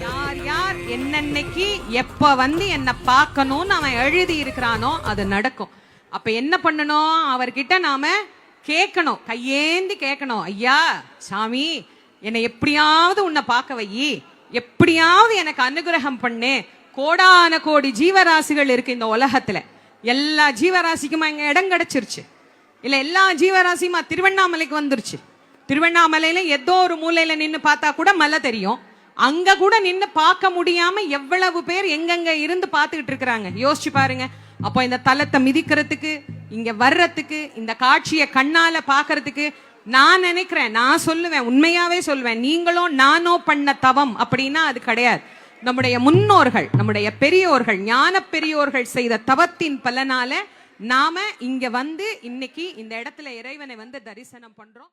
யார் யார் என்னன்னைக்கு எப்ப வந்து என்ன பார்க்கணும்னு அவன் எழுதி இருக்கிறானோ அது நடக்கும். அப்ப என்ன பண்ணணும்? அவர்கிட்ட நாம கேட்கணும், கையேந்தி கேட்கணும். ஐயா சாமி, என்னை எப்படியாவது உன்னை பார்க்க வை, எப்படியாவது எனக்கு அனுகிரகம் பண்ணு. கோடான கோடி ஜீவராசிகள் இருக்கு இந்த உலகத்துல. எல்லா ஜீவராசிக்குமா இங்க இடம் கிடைச்சிருச்சு இல்ல? எல்லா ஜீவராசியுமா திருவண்ணாமலைக்கு வந்துருச்சு. திருவண்ணாமலையில ஏதோ ஒரு மூலையில நின்னு பார்த்தா கூட மலை தெரியும். அங்க கூட நின்னு பார்க்க முடியாம எவ்வளவு பேர் எங்கெங்க இருந்து பார்த்துக்கிட்டு இருக்கிறாங்க, யோசிச்சு பாருங்க. அப்போ இந்த தலத்தை மிதிக்கிறதுக்கு, இங்க வர்றதுக்கு, இந்த காட்சியை கண்ணால பாக்குறதுக்கு நான் நினைக்கிறேன், நான் சொல்லுவேன், உண்மையாவே சொல்லுவேன், நீங்களும் நானோ பண்ண தவம் அப்படின்னா அது கிடையாது. நம்முடைய முன்னோர்கள், நம்முடைய பெரியோர்கள், ஞான பெரியோர்கள் செய்த தவத்தின் பலனால நாம இங்க வந்து இன்னைக்கு இந்த இடத்துல இறைவனை வந்து தரிசனம் பண்றோம்.